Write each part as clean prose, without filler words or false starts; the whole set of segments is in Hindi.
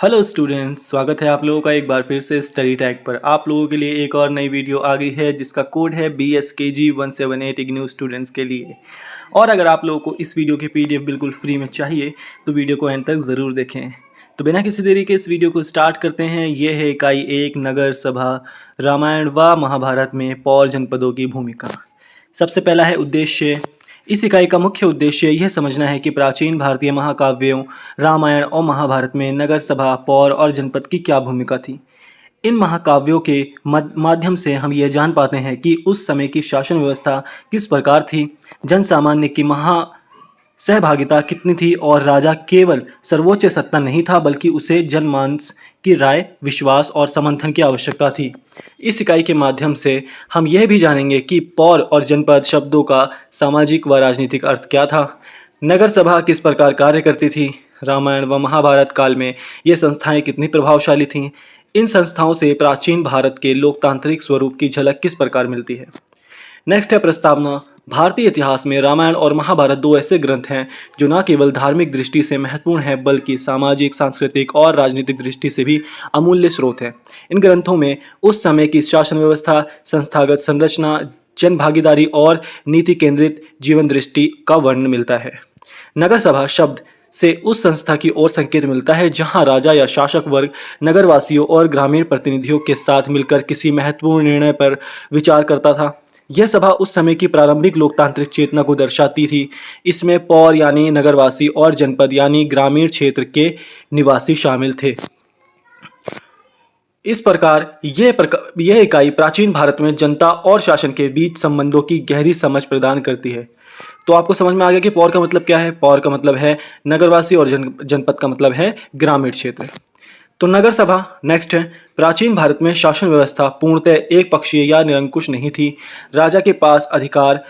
हेलो स्टूडेंट्स, स्वागत है आप लोगों का एक बार फिर से स्टडी टैग पर। आप लोगों के लिए एक और नई वीडियो आ गई है जिसका कोड है BSKG 178 इग्नू स्टूडेंट्स के लिए। और अगर आप लोगों को इस वीडियो की PDF बिल्कुल फ्री में चाहिए तो वीडियो को एंड तक ज़रूर देखें। तो बिना किसी देरी के इस वीडियो को स्टार्ट करते हैं। ये है इकाई 1 नगर सभा रामायण व महाभारत में पौर जनपदों की भूमिका। सबसे पहला है उद्देश्य। इस इकाई का मुख्य उद्देश्य यह समझना है कि प्राचीन भारतीय महाकाव्यों रामायण और महाभारत में नगर सभा पौर और जनपद की क्या भूमिका थी। इन महाकाव्यों के माध्यम से हम ये जान पाते हैं कि उस समय की शासन व्यवस्था किस प्रकार थी, जन सामान्य की सहभागिता कितनी थी और राजा केवल सर्वोच्च सत्ता नहीं था बल्कि उसे जनमानस की राय, विश्वास और समर्थन की आवश्यकता थी। इस इकाई के माध्यम से हम यह भी जानेंगे कि पौर और जनपद शब्दों का सामाजिक व राजनीतिक अर्थ क्या था, नगर सभा किस प्रकार कार्य करती थी, रामायण व महाभारत काल में ये संस्थाएं कितनी प्रभावशाली थीं, इन संस्थाओं से प्राचीन भारत के लोकतांत्रिक स्वरूप की झलक किस प्रकार मिलती है। नेक्स्ट है प्रस्तावना। भारतीय इतिहास में रामायण और महाभारत दो ऐसे ग्रंथ हैं जो न केवल धार्मिक दृष्टि से महत्वपूर्ण हैं बल्कि सामाजिक, सांस्कृतिक और राजनीतिक दृष्टि से भी अमूल्य स्रोत हैं। इन ग्रंथों में उस समय की शासन व्यवस्था, संस्थागत संरचना, जन भागीदारी और नीति केंद्रित जीवन दृष्टि का वर्णन मिलता है। नगर सभा शब्द से उस संस्था की ओर संकेत मिलता है जहां राजा या शासक वर्ग नगरवासियों और ग्रामीण प्रतिनिधियों के साथ मिलकर किसी महत्वपूर्ण निर्णय पर विचार करता था। यह सभा उस समय की प्रारंभिक लोकतांत्रिक चेतना को दर्शाती थी। इसमें पौर यानी नगरवासी और जनपद यानी ग्रामीण क्षेत्र के निवासी शामिल थे। इस प्रकार यह इकाई प्राचीन भारत में जनता और शासन के बीच संबंधों की गहरी समझ प्रदान करती है। तो आपको समझ में आ गया कि पौर का मतलब क्या है। पौर का मतलब है नगरवासी और जनपद का मतलब है ग्रामीण क्षेत्र। तो नगर सभा नेक्स्ट है। प्राचीन भारत में शासन व्यवस्था पूर्णतः एक पक्षीय या निरंकुश नहीं थी। राजा के पास अधिकार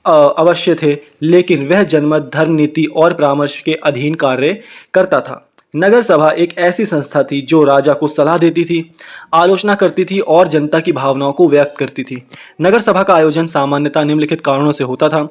अवश्य थे, लेकिन वह जनमत, धर्म, नीति और परामर्श के अधीन कार्य करता था। नगर सभा एक ऐसी संस्था थी जो राजा को सलाह देती थी, आलोचना करती थी और जनता की भावनाओं को व्यक्त करती थी। नगर सभा का आयोजन सामान्यतः निम्नलिखित कारणों से होता था।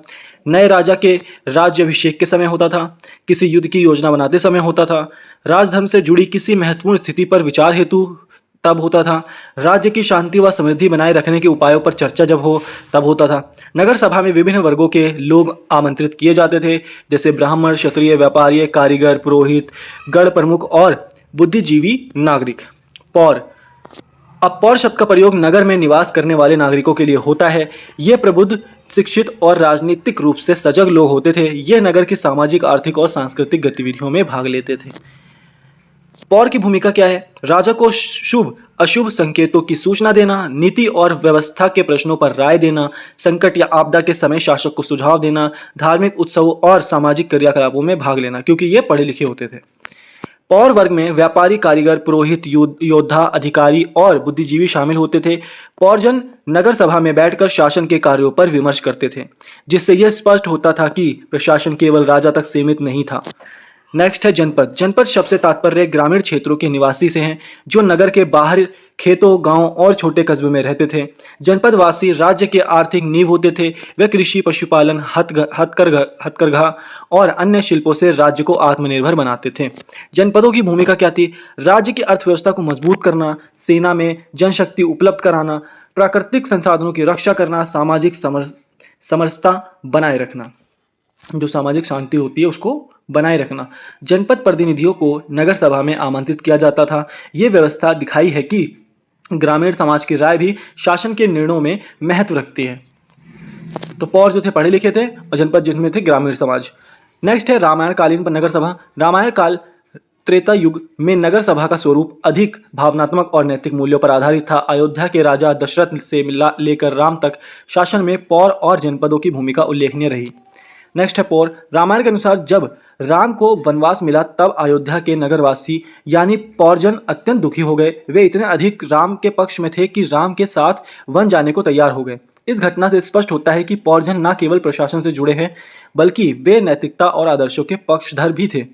नए राजा के राज्याभिषेक के समय होता था, किसी युद्ध की योजना बनाते समय होता था, राजधर्म से जुड़ी किसी महत्वपूर्ण स्थिति पर विचार हेतु तब होता था, राज्य की शांति व समृद्धि बनाए रखने के उपायों पर चर्चा जब हो तब होता था। नगर सभा में विभिन्न वर्गों के लोग आमंत्रित किए जाते थे, जैसे ब्राह्मण, क्षत्रिय, व्यापारी, कारीगर, पुरोहित, गढ़ प्रमुख और बुद्धिजीवी नागरिक। पौर। अब पौर शब्द का प्रयोग नगर में निवास करने वाले नागरिकों के लिए होता है। ये प्रबुद्ध, शिक्षित और राजनीतिक रूप से सजग लोग होते थे। ये नगर की सामाजिक, आर्थिक और सांस्कृतिक गतिविधियों में भाग लेते थे। पौर की भूमिका क्या है। राजा को शुभ अशुभ संकेतों की सूचना देना, नीति और व्यवस्था के प्रश्नों पर राय देना, संकट या आपदा के समय शासक को सुझाव देना, धार्मिक उत्सवों और सामाजिक क्रियाकलापों में भाग लेना, क्योंकि ये पढ़े लिखे होते थे। पौर वर्ग में व्यापारी, कारीगर, पुरोहित, योद्धा, अधिकारी और बुद्धिजीवी शामिल होते थे। पौरजन नगर सभा में बैठकर शासन के कार्यों पर विमर्श करते थे, जिससे यह स्पष्ट होता था कि प्रशासन केवल राजा तक सीमित नहीं था। नेक्स्ट है जनपद। जनपद शब्द से तात्पर्य ग्रामीण क्षेत्रों के निवासी से हैं जो नगर के बाहर खेतों, गांवों और छोटे कस्बों में रहते थे। जनपदवासी राज्य के आर्थिक नींव होते थे। वे कृषि, पशुपालन, हथकरघा और अन्य शिल्पों से राज्य को आत्मनिर्भर बनाते थे। जनपदों की भूमिका क्या थी। राज्य की अर्थव्यवस्था को मजबूत करना, सेना में जनशक्ति उपलब्ध कराना, प्राकृतिक संसाधनों की रक्षा करना, सामाजिक समरसता बनाए रखना, जो सामाजिक शांति होती है उसको बनाए रखना। जनपद प्रतिनिधियों को नगर सभा में आमंत्रित किया जाता था। ये व्यवस्था दिखाई है कि ग्रामीण समाज की राय भी शासन के निर्णयों में महत्व रखती है। तो पौर जो थे पढ़े लिखे थे और जनपद जिनमें थे ग्रामीण समाज। नेक्स्ट है रामायण कालीन पर नगर सभा। रामायण काल त्रेता युग में नगर सभा का स्वरूप अधिक भावनात्मक और नैतिक मूल्यों पर आधारित था। अयोध्या के राजा दशरथ से लेकर राम तक शासन में पौर और जनपदों की भूमिका उल्लेखनीय रही। नेक्स्ट है पौर। रामायण के अनुसार जब राम को वनवास मिला तब अयोध्या के नगरवासी यानी पौरजन अत्यंत दुखी हो गए। वे इतने अधिक राम के पक्ष में थे कि राम के साथ वन जाने को तैयार हो गए। इस घटना से स्पष्ट होता है कि पौरजन न केवल प्रशासन से जुड़े हैं बल्कि वे नैतिकता और आदर्शों के पक्षधर भी थे।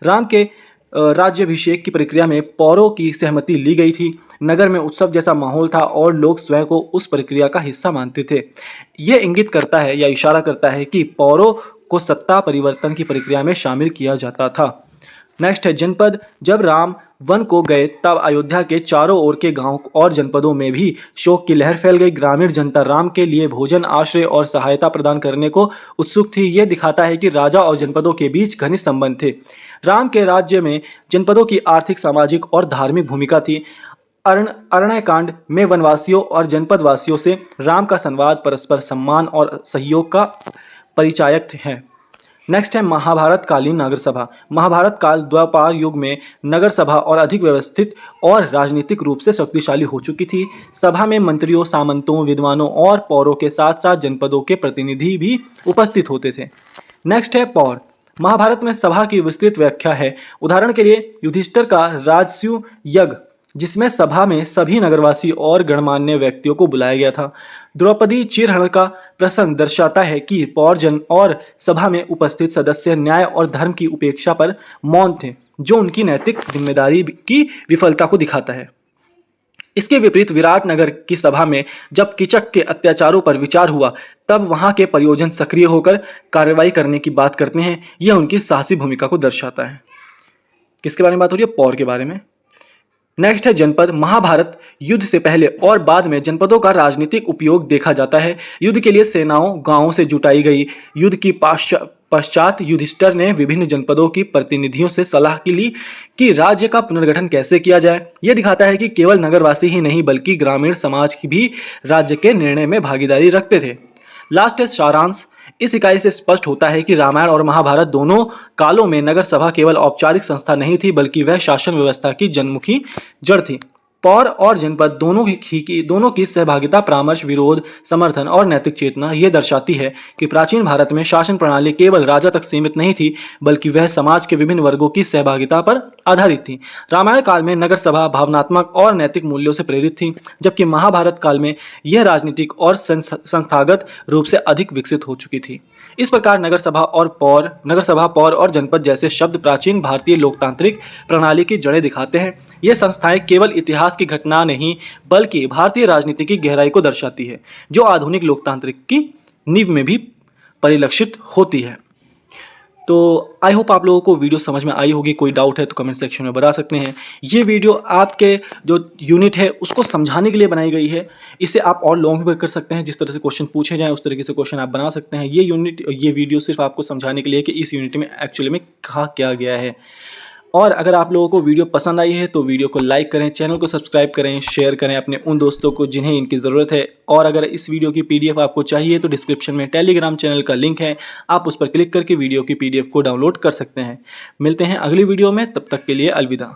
राम के राज्याभिषेक की प्रक्रिया में पौरों की सहमति ली गई थी। नगर में उत्सव जैसा माहौल था और लोग स्वयं को उस प्रक्रिया का हिस्सा मानते थे। यह इंगित करता है या इशारा करता है कि पौरों को सत्ता परिवर्तन की प्रक्रिया में शामिल किया जाता था। नेक्स्ट है जनपद। जब राम वन को गए तब अयोध्या के चारों ओर के गांव और जनपदों में भी शोक की लहर फैल गई। ग्रामीण जनता राम के लिए भोजन, आश्रय और सहायता प्रदान करने को उत्सुक थी। यह दिखाता है कि राजा और जनपदों के बीच घनिष्ठ संबंध थे। राम के राज्य में जनपदों की आर्थिक, सामाजिक और धार्मिक भूमिका थी। अरण्यकांड में वनवासियों और जनपद वासियों से राम का संवाद परस्पर सम्मान और सहयोग का परिचायक है। नेक्स्ट है महाभारत कालीन नगर सभा। महाभारत काल द्वापर युग में नगर सभा और अधिक व्यवस्थित और राजनीतिक रूप से शक्तिशाली हो चुकी थी। सभा में मंत्रियों, सामंतों, विद्वानों और पौरों के साथ साथ जनपदों के प्रतिनिधि भी उपस्थित होते थे। नेक्स्ट है पौर। महाभारत में सभा की विस्तृत व्याख्या है। उदाहरण के लिए युधिष्ठिर का राजसूय यज्ञ, जिसमें सभा में सभी नगरवासी और गणमान्य व्यक्तियों को बुलाया गया था। द्रौपदी चिरहरण का प्रसंग दर्शाता है कि पौरजन और सभा में उपस्थित सदस्य न्याय और धर्म की उपेक्षा पर मौन थे, जो उनकी नैतिक जिम्मेदारी की विफलता को दिखाता है। इसके विपरीत विराटनगर की सभा में जब कीचक के अत्याचारों पर विचार हुआ, तब वहां के परियोजन सक्रिय होकर कार्रवाई करने की बात करते हैं। यह उनकी साहसी भूमिका को दर्शाता है। किसके बारे में बात हो रही है? पौर के बारे में। नेक्स्ट है जनपद। महाभारत युद्ध से पहले और बाद में जनपदों का राजनीतिक उपयोग देखा जाता है। युद्ध के लिए सेनाओं गांवों से जुटाई गई। युद्ध की पश्चात युधिष्ठिर ने विभिन्न जनपदों की प्रतिनिधियों से सलाह की ली कि राज्य का पुनर्गठन कैसे किया जाए। यह दिखाता है कि केवल नगरवासी ही नहीं बल्कि ग्रामीण समाज की भी राज्य के निर्णय में भागीदारी रखते थे। लास्ट है सारांश। इस इकाई से स्पष्ट होता है कि रामायण और महाभारत दोनों कालों में नगर सभा केवल औपचारिक संस्था नहीं थी, बल्कि वह शासन व्यवस्था की जन्ममुखी जड़ थी। पौर और जनपद दोनों की सहभागिता, परामर्श, विरोध, समर्थन और नैतिक चेतना यह दर्शाती है कि प्राचीन भारत में शासन प्रणाली केवल राजा तक सीमित नहीं थी, बल्कि वह समाज के विभिन्न वर्गों की सहभागिता पर आधारित थी। रामायण काल में नगर सभा भावनात्मक और नैतिक मूल्यों से प्रेरित थी, जबकि महाभारत काल में यह राजनीतिक और संस्थागत रूप से अधिक विकसित हो चुकी थी। इस प्रकार नगर सभा, पौर और जनपद जैसे शब्द प्राचीन भारतीय लोकतांत्रिक प्रणाली की जड़ें दिखाते हैं। ये संस्थाएं केवल इतिहास की घटना नहीं, बल्कि भारतीय राजनीति की गहराई को दर्शाती है, जो आधुनिक लोकतांत्रिक की नींव में भी परिलक्षित होती है। तो आई होप आप लोगों को वीडियो समझ में आई होगी। कोई डाउट है तो कमेंट सेक्शन में बता सकते हैं। ये वीडियो आपके जो यूनिट है उसको समझाने के लिए बनाई गई है। इसे आप और लॉन्ग भी कर सकते हैं, जिस तरह से क्वेश्चन पूछे जाएं उस तरीके से क्वेश्चन आप बना सकते हैं। ये वीडियो सिर्फ आपको समझाने के लिए कि इस यूनिट में एक्चुअली में कहा क्या गया है। और अगर आप लोगों को वीडियो पसंद आई है तो वीडियो को लाइक करें, चैनल को सब्सक्राइब करें, शेयर करें अपने उन दोस्तों को जिन्हें इनकी ज़रूरत है। और अगर इस वीडियो की पीडीएफ आपको चाहिए तो डिस्क्रिप्शन में टेलीग्राम चैनल का लिंक है, आप उस पर क्लिक करके वीडियो की पीडीएफ को डाउनलोड कर सकते हैं। मिलते हैं अगली वीडियो में, तब तक के लिए अलविदा।